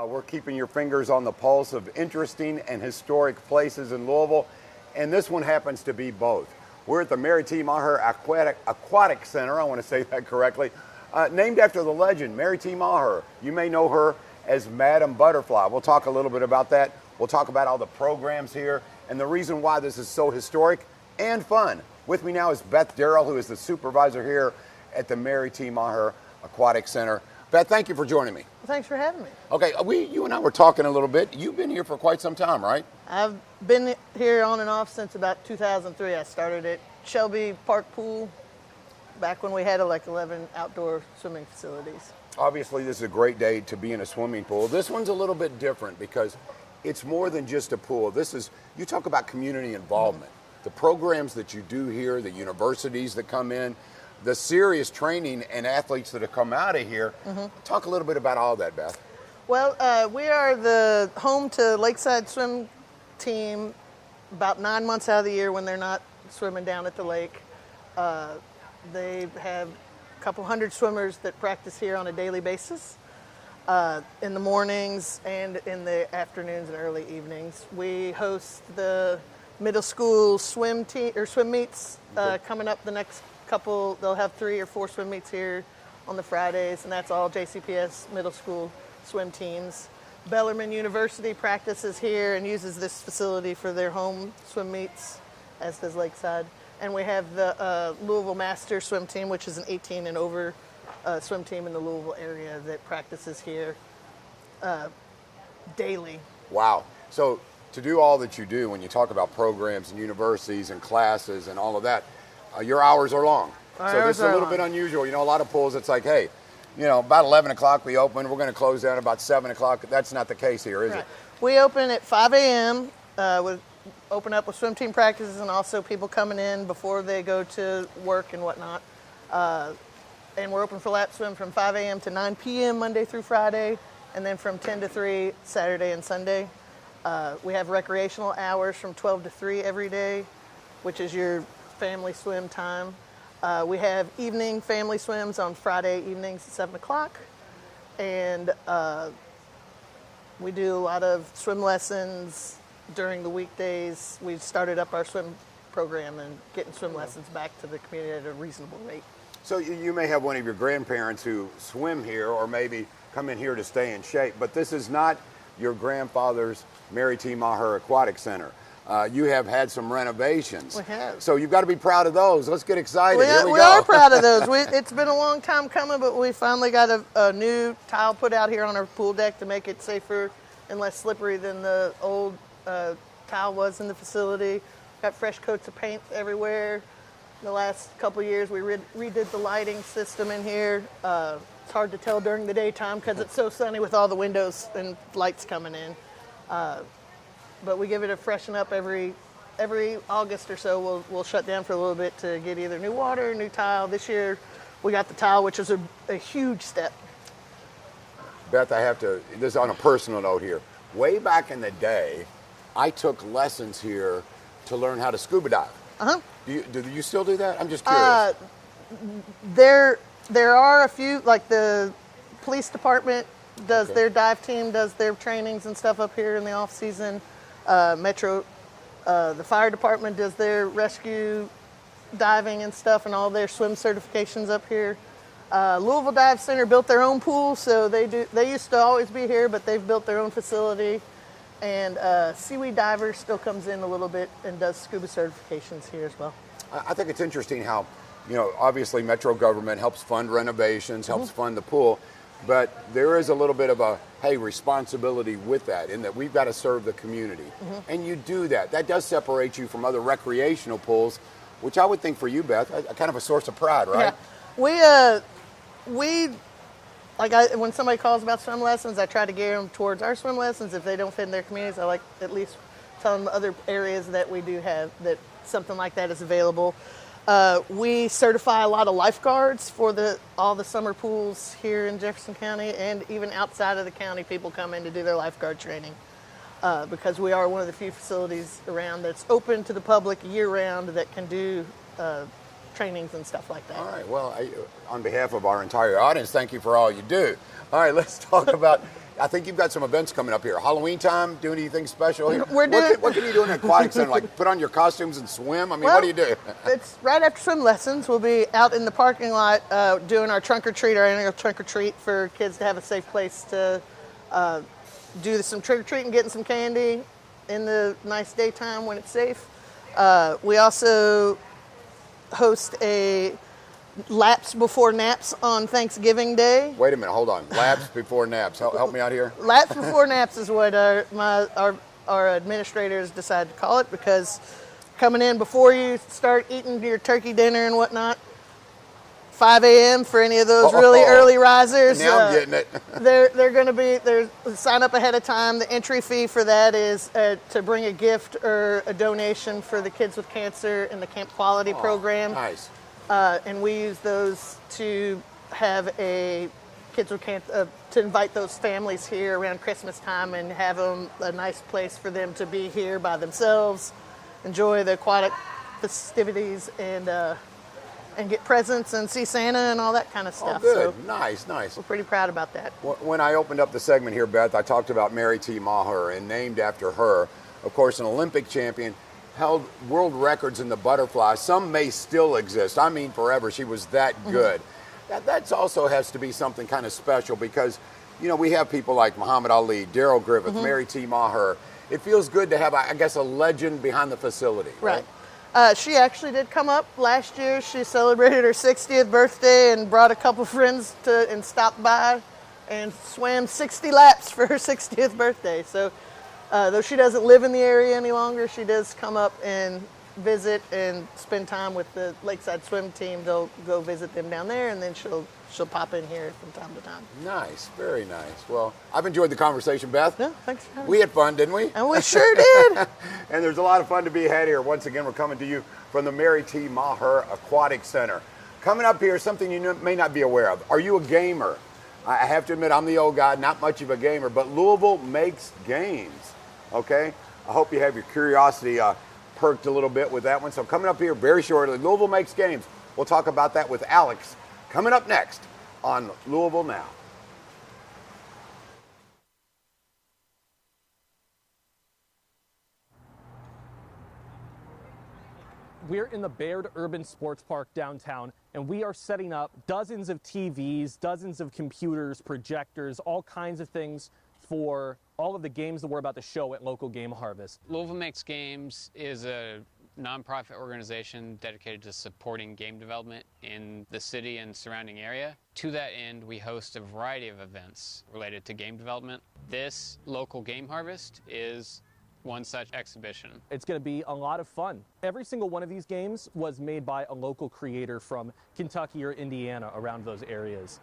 We're keeping your fingers on the pulse of interesting and historic places in Louisville, and this one happens to be both. We're at the Meagher Aquatic Center, I want to say that correctly, named after the legend, Mary T. Meagher. You may know her as Madam Butterfly. We'll talk a little bit about that. We'll talk about all the programs here and the reason why this is so historic and fun. With me now is Beth Darrell, who is the supervisor here at the Mary T. Meagher Aquatic Center. Beth, thank you for joining me. Well, thanks for having me. Okay, you and I were talking a little bit. You've been here for quite some time, right? I've been here on and off since about 2003. I started at Shelby Park Pool back when we had like 11 outdoor swimming facilities. Obviously, this is a great day to be in a swimming pool. This one's a little bit different because it's more than just a pool. You talk about community involvement. The programs that you do here, the universities that come in, the serious training and athletes that have come out of here. Talk a little bit about all that, Beth. Well, we are the home to Lakeside Swim Team about 9 months out of the year when they're not swimming down at the lake. They have a couple hundred swimmers that practice here on a daily basis in the mornings and in the afternoons and early evenings. We host the middle school swim meets coming up the next couple. They'll have 3 or 4 swim meets here on the Fridays, and that's all JCPS middle school swim teams. Bellarmine University practices here and uses this facility for their home swim meets, as does Lakeside. And we have the Louisville Master swim team, which is an 18 and over swim team in the Louisville area that practices here daily. Wow. So to do all that you do, when you talk about programs and universities and classes and all of that, your hours are long. So this is a little bit unusual. You know, a lot of pools, it's like, hey, you know, about 11 o'clock we open. We're going to close down about 7 o'clock. That's not the case here, is it? We open at 5 a.m. Open up with swim team practices and also people coming in before they go to work and whatnot. And we're open for lap swim from 5 a.m. to 9 p.m. Monday through Friday, and then from 10 to 3 Saturday and Sunday. We have recreational hours from 12 to 3 every day, which is your family swim time. We have evening family swims on Friday evenings at 7 o'clock. And we do a lot of swim lessons during the weekdays. We've started up our swim program and getting swim lessons back to the community at a reasonable rate. So you may have one of your grandparents who swim here or maybe come in here to stay in shape, but this is not your grandfather's Mary T. Meagher Aquatic Center. You have had some renovations. We have. So you've got to be proud of those. Let's get excited. We are proud of those. It's been a long time coming, but we finally got a new tile put out here on our pool deck to make it safer and less slippery than the old tile was in the facility. Got fresh coats of paint everywhere. The last couple of years we redid the lighting system in here. It's hard to tell during the daytime because it's so sunny with all the windows and lights coming in. But we give it a freshen up every August or so. We'll shut down for a little bit to get either new water or new tile. This year we got the tile, which was a huge step. Beth, this is on a personal note here. Way back in the day, I took lessons here to learn how to scuba dive. Do you still do that? I'm just curious. There are a few, like the police department does their dive team, does their trainings and stuff up here in the off season. The fire department does their rescue diving and stuff and all their swim certifications up here. Louisville Dive Center built their own pool, so they used to always be here, but they've built their own facility. And Seaweed Diver still comes in a little bit and does scuba certifications here as well. I think it's interesting how, you know, obviously Metro government helps fund renovations, helps fund the pool, but there is a little bit of a, hey, responsibility with that in that we've got to serve the community. And you do that. That does separate you from other recreational pools, which I would think for you, Beth, kind of a source of pride, right? Yeah. When somebody calls about swim lessons, I try to gear them towards our swim lessons. If they don't fit in their communities, I like at least tell them other areas that we do have that something like that is available. We certify a lot of lifeguards for all the summer pools here in Jefferson County, and even outside of the county, people come in to do their lifeguard training because we are one of the few facilities around that's open to the public year-round that can do trainings and stuff like that. All right. Well, on behalf of our entire audience, thank you for all you do. All right, let's talk about I think you've got some events coming up here. Halloween time, doing anything special here? We're doing... What can you do in an aquatic center? Like put on your costumes and swim? I mean, well, what do you do? It's right after swim lessons. We'll be out in the parking lot doing our trunk or treat, our annual trunk or treat for kids to have a safe place to do some trick or treating, getting some candy in the nice daytime when it's safe. We also host a laps before naps on Thanksgiving Day. Wait a minute, hold on. Laps before naps. Help me out here. Laps before naps is what our administrators decided to call it, because coming in before you start eating your turkey dinner and whatnot, 5 a.m. for any of those really early risers. Now I'm getting it. They're going to be, sign up ahead of time. The entry fee for that is to bring a gift or a donation for the Kids with Cancer in the Camp Quality program. Nice. And we use those to have a Kids with Cancer, to invite those families here around Christmas time and have them a nice place for them to be here by themselves, enjoy the aquatic festivities, and get presents and see Santa and all that kind of stuff. Oh, good. So nice. we're pretty proud about that. When I opened up the segment here, Beth, I talked about Mary T. Meagher, and named after her, of course, an Olympic champion, held world records in the butterfly. Some may still exist. I mean, forever. She was that good. That also has to be something kind of special because, you know, we have people like Muhammad Ali, Darrell Griffith, Mary T. Meagher. It feels good to have, I guess, a legend behind the facility. Right. She actually did come up last year. She celebrated her 60th birthday and brought a couple friends and stopped by and swam 60 laps for her 60th birthday. So though she doesn't live in the area any longer, she does come up and visit and spend time with the Lakeside swim team. They'll go visit them down there, and then she'll pop in here from time to time. Nice, very nice. Well, I've enjoyed the conversation, Beth. Yeah, thanks for having me. We had fun, didn't we? And we sure did. And there's a lot of fun to be had here. Once again, we're coming to you from the Mary T. Meagher Aquatic Center. Coming up here, something you may not be aware of. Are you a gamer? I have to admit, I'm the old guy, not much of a gamer, but Louisville Makes Games, okay? I hope you have your curiosity perked a little bit with that one. So coming up here very shortly, Louisville Makes Games. We'll talk about that with Alex coming up next on Louisville Now. We're in the Baird Urban Sports Park downtown, and we are setting up dozens of TVs, dozens of computers, projectors, all kinds of things for all of the games that we're about to show at local Game Harvest. Louisville Makes Games is a nonprofit organization dedicated to supporting game development in the city and surrounding area. To that end, we host a variety of events related to game development. This local Game Harvest is one such exhibition. It's going to be a lot of fun. Every single one of these games was made by a local creator from Kentucky or Indiana, around those areas.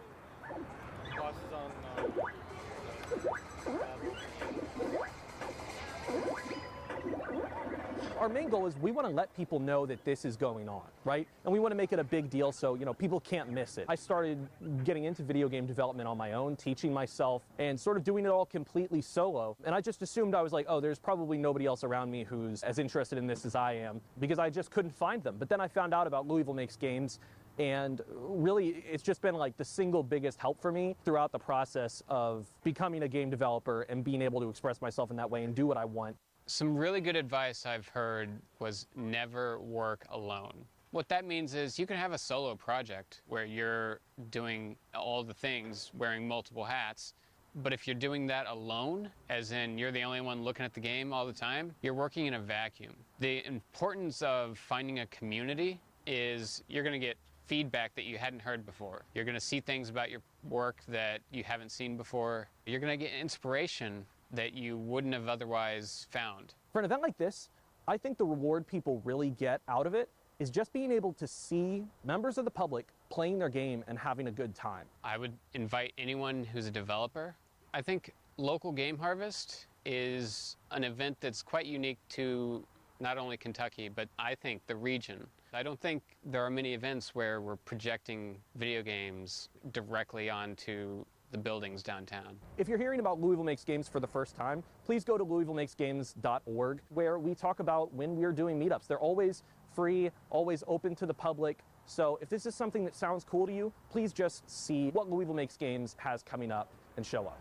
Our main goal is we want to let people know that this is going on, right? And we want to make it a big deal so, you know, people can't miss it. I started getting into video game development on my own, teaching myself, and sort of doing it all completely solo. And I just assumed, I was like, oh, there's probably nobody else around me who's as interested in this as I am, because I just couldn't find them. But then I found out about Louisville Makes Games, and really, it's just been like the single biggest help for me throughout the process of becoming a game developer and being able to express myself in that way and do what I want. Some really good advice I've heard was never work alone. What that means is you can have a solo project where you're doing all the things, wearing multiple hats, but if you're doing that alone, as in you're the only one looking at the game all the time, you're working in a vacuum. The importance of finding a community is you're going to get feedback that you hadn't heard before. You're going to see things about your work that you haven't seen before. You're going to get inspiration that you wouldn't have otherwise found. For an event like this, I think the reward people really get out of it is just being able to see members of the public playing their game and having a good time. I would invite anyone who's a developer. I think local Game Harvest is an event that's quite unique to not only Kentucky, but I think the region. I don't think there are many events where we're projecting video games directly onto the buildings downtown. If you're hearing about Louisville Makes Games for the first time, please go to louisvillemakesgames.org, where we talk about when we're doing meetups. They're always free, always open to the public. So if this is something that sounds cool to you, please just see what Louisville Makes Games has coming up and show up.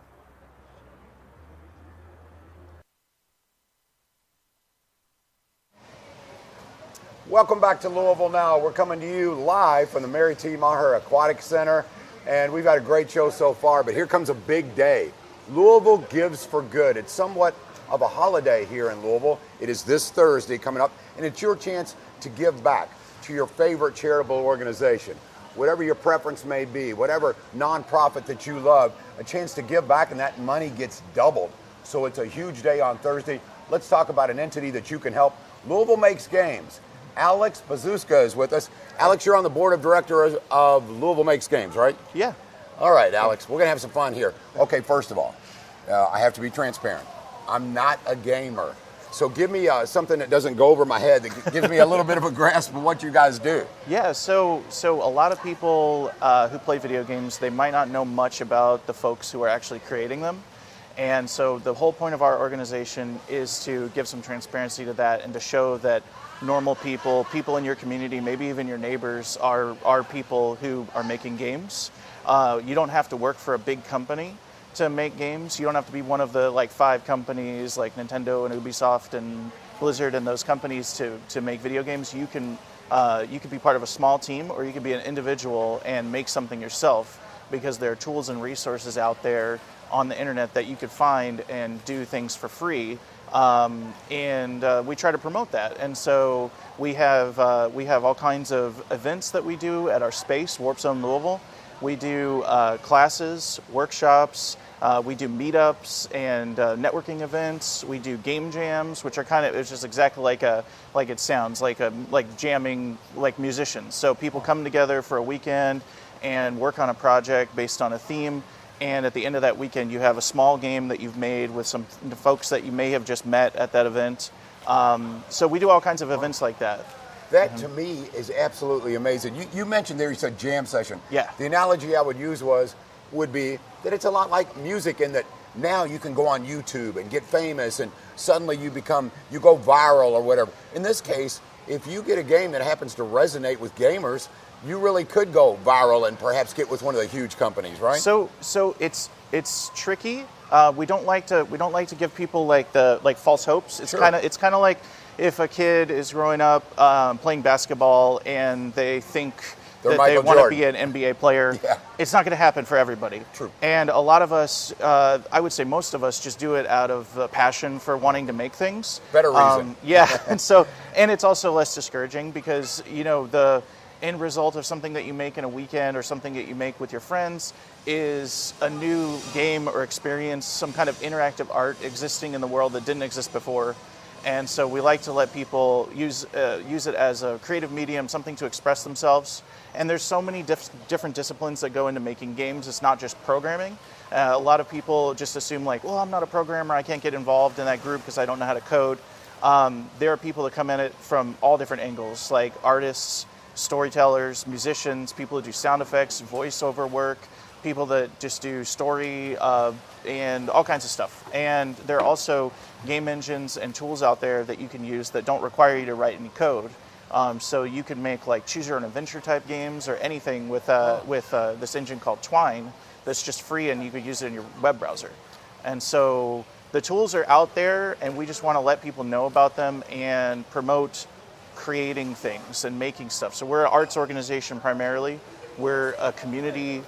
Welcome back to Louisville Now. We're coming to you live from the Meagher Aquatic Center, and we've had a great show so far, but here comes a big day. Louisville Gives for Good. It's somewhat of a holiday here in Louisville. It is this Thursday coming up, and it's your chance to give back to your favorite charitable organization. Whatever your preference may be, whatever nonprofit that you love, a chance to give back, and that money gets doubled. So it's a huge day on Thursday. Let's talk about an entity that you can help. Louisville Makes Games. Alex Bazuska is with us. Alex, you're on the board of directors of Louisville Makes Games, right? Yeah. All right, Alex, we're going to have some fun here. Okay, first of all, I have to be transparent. I'm not a gamer. So give me something that doesn't go over my head, that gives me a little bit of a grasp of what you guys do. Yeah, so a lot of people who play video games, they might not know much about the folks who are actually creating them. And so the whole point of our organization is to give some transparency to that and to show that normal people in your community, maybe even your neighbors, are people who are making games. You don't have to work for a big company to make games. You don't have to be one of the 5 companies like Nintendo and Ubisoft and Blizzard and those companies to make video games. You can be part of a small team, or you can be an individual and make something yourself, because there are tools and resources out there on the internet that you could find and do things for free. And we try to promote that. And so we have all kinds of events that we do at our space, Warp Zone Louisville. We do classes, workshops, we do meetups and networking events. We do game jams, which are it's just exactly like it sounds, like jamming like musicians. So people come together for a weekend and work on a project based on a theme. And at the end of that weekend, you have a small game that you've made with some folks that you may have just met at that event. So we do all kinds of events like that. That to me is absolutely amazing. You mentioned there you said jam session. Yeah. The analogy I would use would be that it's a lot like music, in that now you can go on YouTube and get famous, and suddenly you go viral or whatever. In this case, if you get a game that happens to resonate with gamers, you really could go viral and perhaps get with one of the huge companies, right? So it's tricky. We don't like to give people false hopes. It's Sure. kind of like if a kid is growing up playing basketball and they think that they want to be an NBA player. Yeah. It's not going to happen for everybody. True. And a lot of us, I would say most of us, just do it out of passion for wanting to make things. Better reason. Yeah. and it's also less discouraging, because the end result of something that you make in a weekend or something that you make with your friends is a new game or experience, some kind of interactive art existing in the world that didn't exist before. And so we like to let people use it as a creative medium, something to express themselves. And there's so many different disciplines that go into making games. It's not just programming. A lot of people just assume well, I'm not a programmer, I can't get involved in that group because I don't know how to code. There are people that come at it from all different angles, like artists, storytellers, musicians, people who do sound effects, voiceover work, people that just do story and all kinds of stuff. And there are also game engines and tools out there that you can use that don't require you to write any code. So you can make choose your own adventure type games or anything with this engine called Twine that's just free, and you could use it in your web browser. And so the tools are out there, and we just want to let people know about them and promote creating things and making stuff. So we're an arts organization primarily. We're a community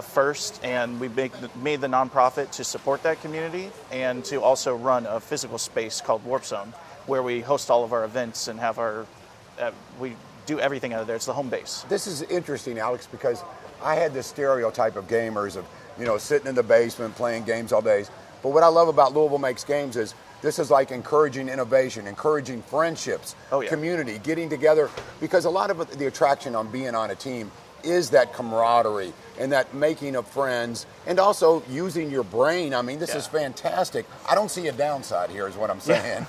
first, and we made the nonprofit to support that community and to also run a physical space called Warp Zone, where we host all of our events and have we do everything out of there. It's the home base. This is interesting, Alex, because I had this stereotype of gamers of, sitting in the basement playing games all day. But what I love about Louisville Makes Games is this is like encouraging innovation, encouraging friendships, community, getting together, because a lot of the attraction on being on a team is that camaraderie and that making of friends, and also using your brain. I mean, this is fantastic. I don't see a downside here, is what I'm saying.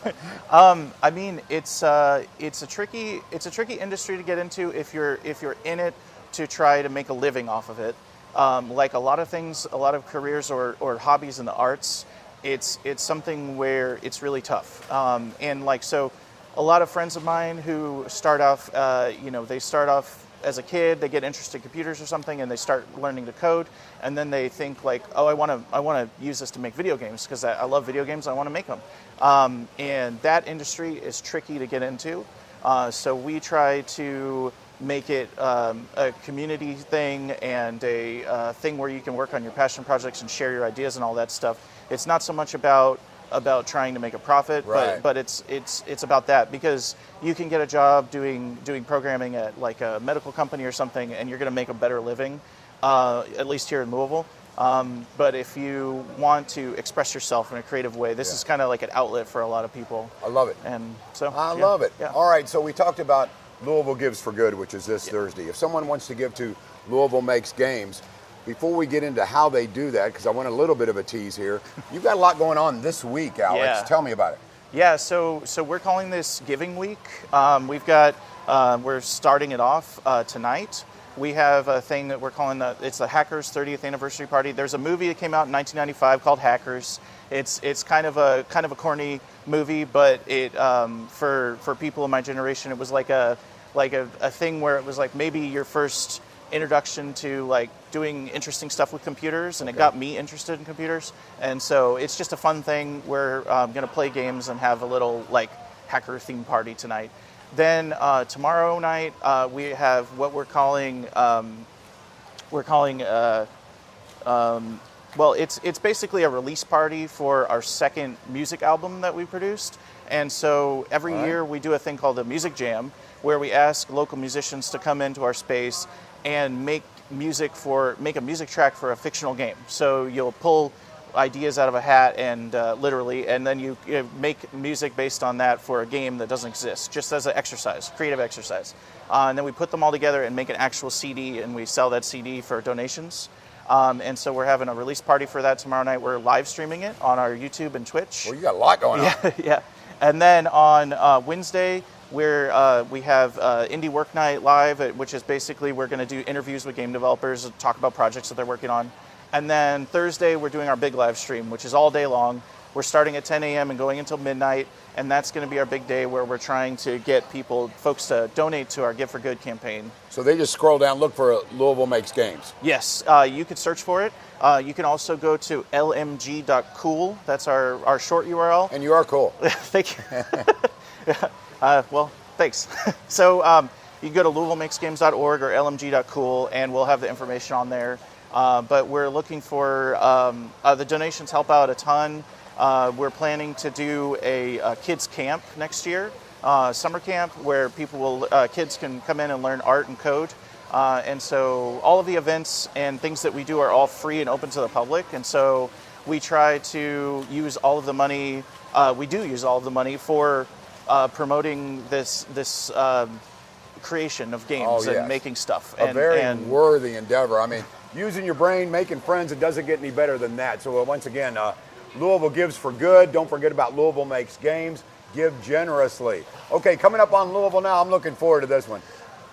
I mean, it's a tricky industry to get into if you're in it to try to make a living off of it. Like a lot of things, a lot of careers or hobbies in the arts, it's something where it's really tough. So a lot of friends of mine who start off, they start off as a kid, they get interested in computers or something, and they start learning to code, and then they think I want to use this to make video games because I love video games. I want to make them, and that industry is tricky to get into. So we try to make it a community thing and a thing where you can work on your passion projects and share your ideas and all that stuff. It's not so much about trying to make a profit, Right. but it's about that, because you can get a job doing programming at like a medical company or something, and you're going to make a better living, at least here in Louisville. But if you want to express yourself in a creative way, this is kind of like an outlet for a lot of people. I love it. And so I love it. Yeah. All right, so we talked about Louisville Gives for Good, which is this Thursday. If someone wants to give to Louisville Makes Games, before we get into how they do that, because I want a little bit of a tease here, you've got a lot going on this week, Alex. Yeah. Tell me about it. Yeah, so we're calling this Giving Week. We've got we're starting it off tonight. We have a thing that we're calling it's the Hackers 30th Anniversary Party. There's a movie that came out in 1995 called Hackers. It's kind of a corny movie, but it for people in my generation, it was like a thing where it was like maybe your first introduction to like doing interesting stuff with computers, and it got me interested in computers. And so it's just a fun thing. We're going to play games and have a little like hacker themed party tonight. Then tomorrow night we have what we're calling well, it's basically a release party for our second music album that we produced. And so every year we do a thing called a Music Jam, where we ask local musicians to come into our space and make a music track for a fictional game. So you'll pull ideas out of a hat and literally, and then you make music based on that for a game that doesn't exist, just as an exercise, creative exercise. And then we put them all together and make an actual CD, and we sell that CD for donations. And so we're having a release party for that tomorrow night. We're live streaming it on our YouTube and Twitch. Well, you got a lot going on. Yeah. And then on Wednesday, we have Indie Work Night live, which is basically we're going to do interviews with game developers and talk about projects that they're working on. And then Thursday, we're doing our big live stream, which is all day long. We're starting at 10 a.m. and going until midnight, and that's going to be our big day where we're trying to get folks to donate to our Give for Good campaign. So they just scroll down, look for Louisville Makes Games. Yes, you could search for it. You can also go to lmg.cool. That's our short URL. And you are cool. Thank you. Well, thanks. So you can go to LouisvilleMakesGames.org or lmg.cool, and we'll have the information on there. But we're looking for the donations help out a ton. We're planning to do a kids camp next year, summer camp, where kids can come in and learn art and code. And so all of the events and things that we do are all free and open to the public. And so we try to use all of the money. We do use all of the money for promoting this creation of games and making stuff. A very worthy endeavor. I mean, using your brain, making friends, it doesn't get any better than that. So once again, Louisville Gives for Good. Don't forget about Louisville Makes Games. Give generously. Okay, coming up on Louisville Now, I'm looking forward to this one.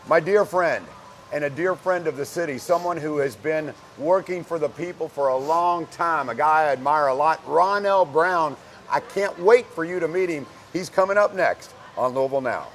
My dear friend, and a dear friend of the city, someone who has been working for the people for a long time, a guy I admire a lot, Ronel Brown. I can't wait for you to meet him. He's coming up next on Louisville Now.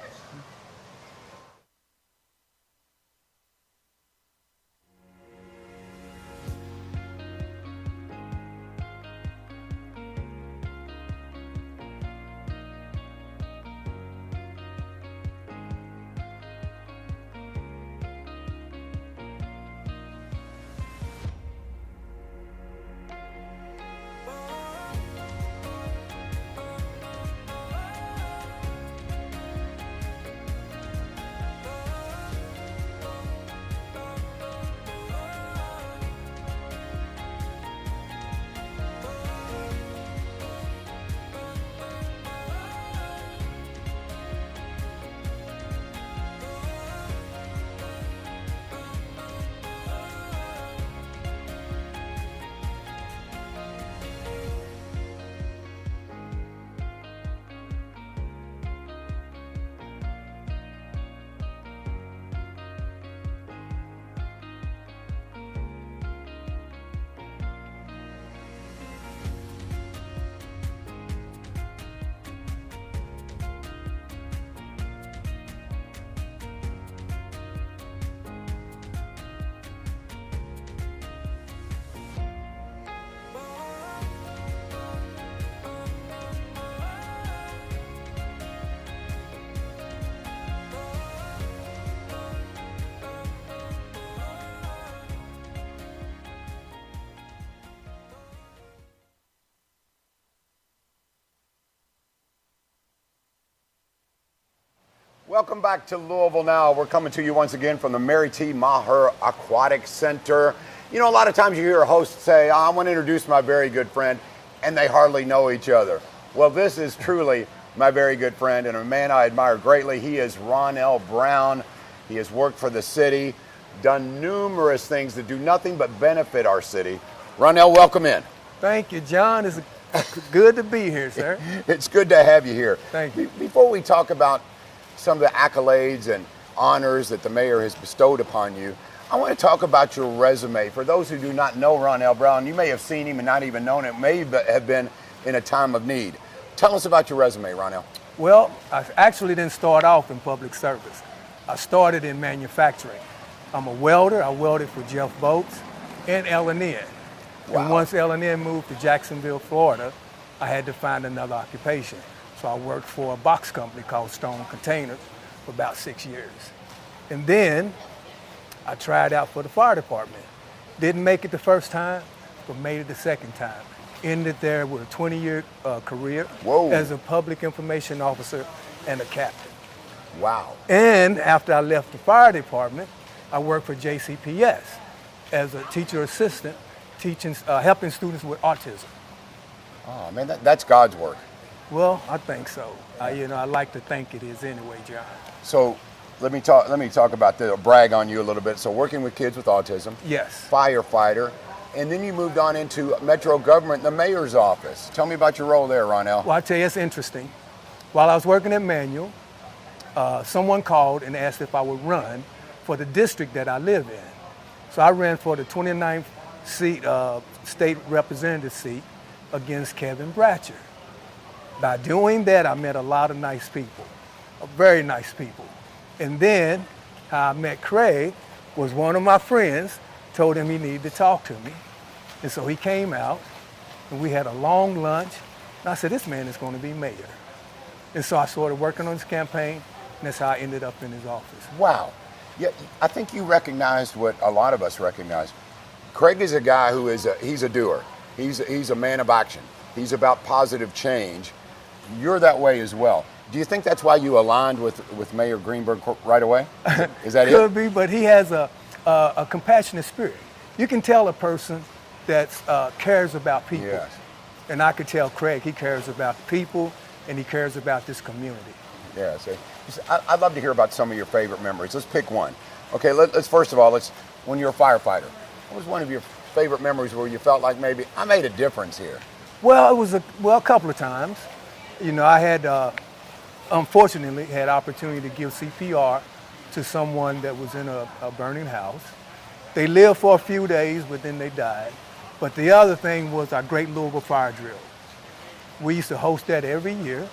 Welcome back to Louisville Now. We're coming to you once again from the Mary T. Meagher Aquatic Center. You know, a lot of times you hear a host say, I want to introduce my very good friend, and they hardly know each other. Well, this is truly my very good friend and a man I admire greatly. He is Ronel Brown. He has worked for the city, done numerous things that do nothing but benefit our city. Ronel, welcome in. Thank you, John. It's good to be here, sir. It's good to have you here. Thank you. Before we talk about some of the accolades and honors that the mayor has bestowed upon you, I want to talk about your resume. For those who do not know Ronel Brown, you may have seen him and not even known it, may have been in a time of need. Tell us about your resume, Ronel. Well, I actually didn't start off in public service. I started in manufacturing. I'm a welder. I welded for Jeff Boats and L&N. Wow. And once L&N moved to Jacksonville, Florida, I had to find another occupation. So I worked for a box company called Stone Containers for about 6 years. And then I tried out for the fire department. Didn't make it the first time, but made it the second time. Ended there with a 20-year career Whoa. as a public information officer and a captain. Wow. And after I left the fire department, I worked for JCPS as a teacher assistant, teaching, helping students with autism. Oh, man, that's God's work. Well, I think so. I like to think it is anyway, John. So let me talk about brag on you a little bit. So working with kids with autism, Yes. firefighter, and then you moved on into metro government, the mayor's office. Tell me about your role there, Ronel. Well, I tell you, it's interesting. While I was working at Manual, someone called and asked if I would run for the district that I live in. So I ran for the 29th seat, state representative seat against Kevin Bratcher. By doing that, I met a lot of nice people, very nice people. And then how I met Craig was one of my friends told him he needed to talk to me. And so he came out and we had a long lunch. And I said, this man is going to be mayor. And so I started working on his campaign, and that's how I ended up in his office. Wow. Yeah, I think you recognized what a lot of us recognize. Craig is a guy who he's a doer. He's a man of action. He's about positive change. You're that way as well. Do you think that's why you aligned with Mayor Greenberg right away? Is that it? Could be, but he has a compassionate spirit. You can tell a person that cares about people. Yes. And I could tell Craig he cares about people and he cares about this community. Yeah, see, I'd love to hear about some of your favorite memories. Let's pick one. Okay, let's first of all, when you're a firefighter, what was one of your favorite memories where you felt like maybe I made a difference here? Well, it was a couple of times. You know, I had, unfortunately, had opportunity to give CPR to someone that was in a burning house. They lived for a few days, but then they died. But the other thing was our Great Louisville Fire Drill. We used to host that every year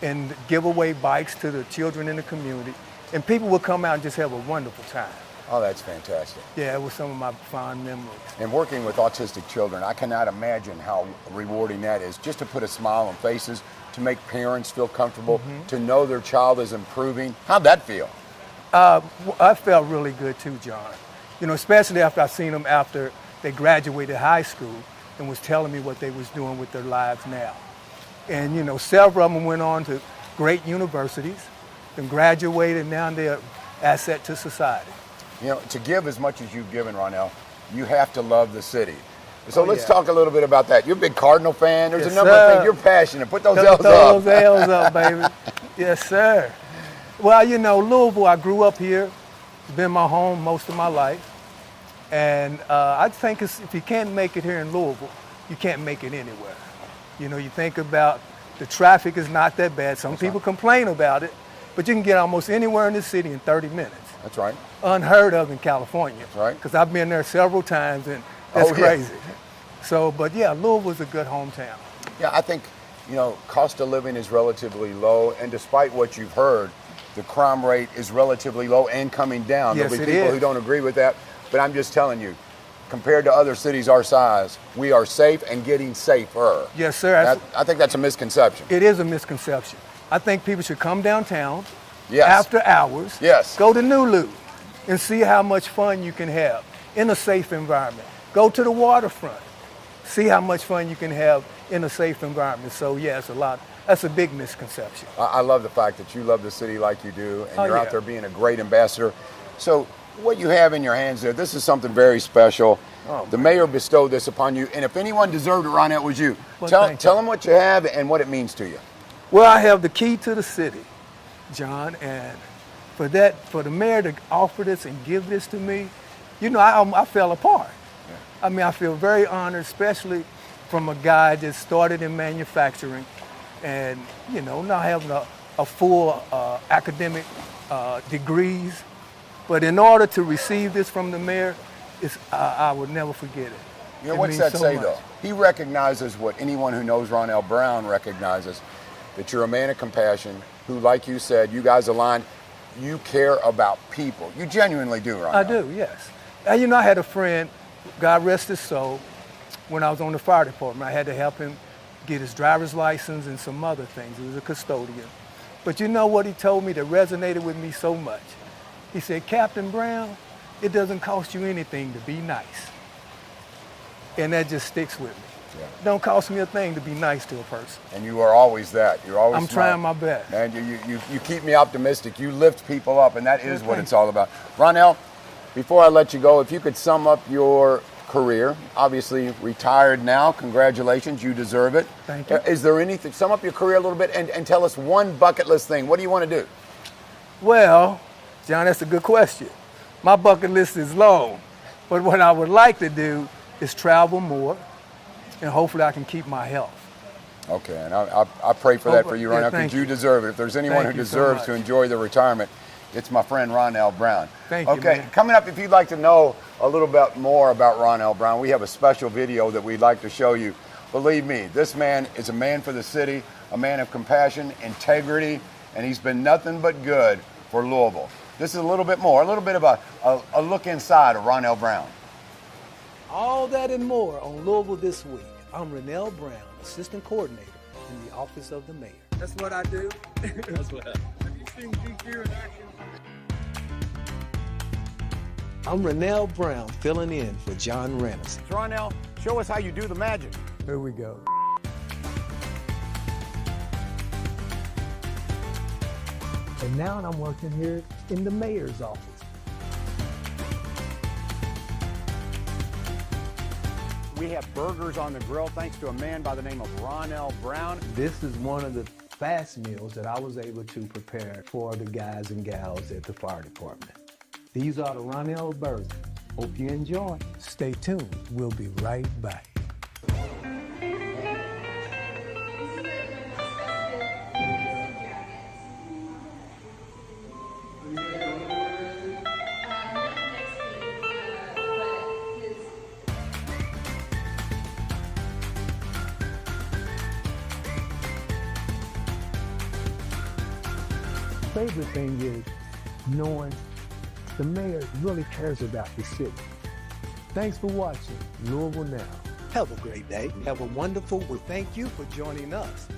and give away bikes to the children in the community. And people would come out and just have a wonderful time. Oh, that's fantastic. Yeah, it was some of my fond memories. And working with autistic children, I cannot imagine how rewarding that is, just to put a smile on faces, to make parents feel comfortable, to know their child is improving. How'd that feel? I felt really good too, John. You know, especially after I seen them after they graduated high school and was telling me what they was doing with their lives now. And, you know, several of them went on to great universities and graduated, now they're an asset to society. You know, to give as much as you've given, Ronel, you have to love the city. So let's yeah. talk a little bit about that. You're a big Cardinal fan. There's Yes, a number of sir. things. You're passionate. Put those L's up. Throw those L's up, baby. Yes, sir. Well, you know, Louisville, I grew up here. It's been my home most of my life. And I think if you can't make it here in Louisville, you can't make it anywhere. You know, you think about the traffic is not that bad. Some people complain about it, but you can get almost anywhere in the city in 30 minutes. That's right. Unheard of in California. That's right. Because I've been there several times, and that's Oh, yeah. crazy. So, but yeah, Louisville's a good hometown. Yeah, I think, you know, cost of living is relatively low, and despite what you've heard, the crime rate is relatively low and coming down. Yes, There'll be it people is. who don't agree with that, but I'm just telling you, compared to other cities our size, we are safe and getting safer. Yes, sir. I think that's a misconception. It is a misconception. I think people should come downtown Yes. after hours. Yes. Go to Nulu and see how much fun you can have in a safe environment. Go to the waterfront. See how much fun you can have in a safe environment. So yeah, it's a lot That's a big misconception. I love the fact that you love the city like you do, and Oh, you're yeah. out there being a great ambassador. So what you have in your hands there, this is something very special. Oh, The mayor bestowed this upon you, and if anyone deserved it, Ronel, it was you. Well, tell thank you. them what you have and what it means to you. Well, I have the key to the city, John, and for the mayor to offer this and give this to me, you know, I fell apart. I mean, I feel very honored, especially from a guy that started in manufacturing and, you know, not having a full academic degrees. But in order to receive this from the mayor, I would never forget it. You know, It what's means that so say, much. though? He recognizes what anyone who knows Ronel Brown recognizes, that you're a man of compassion who, like you said, you guys aligned, you care about people. You genuinely do, Ronel. I do, yes. And you know, I had a friend, God rest his soul, when I was on the fire department. I had to help him get his driver's license and some other things. He was a custodian. But you know what he told me that resonated with me so much? He said, Captain Brown, it doesn't cost you anything to be nice. And that just sticks with me. Yeah. It don't cost me a thing to be nice to a person. And you are always that. You're always I'm smart. trying my best. And you keep me optimistic. You lift people up, and that is Well, what thank it's all about. Ronel, before I let you go, if you could sum up your career, obviously retired now, congratulations, you deserve it. Thank you. Is there anything, sum up your career a little bit and tell us one bucket list thing. What do you want to do? Well, John, that's a good question. My bucket list is long, but what I would like to do is travel more, and hopefully I can keep my health. Okay, and I pray for that for you, Yeah, Ronel, thank because you you. deserve it. If there's anyone Thank who you so deserves much. to enjoy the retirement, it's my friend Ronel Brown. Thank you, Okay, man. coming up, if you'd like to know a little bit more about Ronel Brown, we have a special video that we'd like to show you. Believe me, this man is a man for the city, a man of compassion, integrity, and he's been nothing but good for Louisville. This is a little bit more, a little bit of a look inside of Ronel Brown. All that and more on Louisville This Week. I'm Ronel Brown, Assistant Coordinator in the Office of the Mayor. That's what I do. That's what I do. Have you seen GQ in action? I'm Ronel Brown, filling in for John Rennis. Ronel, show us how you do the magic. Here we go. And now I'm working here in the mayor's office. We have burgers on the grill thanks to a man by the name of Ronel Brown. This is one of the fast meals that I was able to prepare for the guys and gals at the fire department. These are the Ronel burgers. Hope you enjoy. Stay tuned. We'll be right back. Favorite thing is knowing the mayor really cares about the city. Thanks for watching Louisville Now. Have a great day. Have a wonderful one. Thank you for joining us.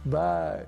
Bye.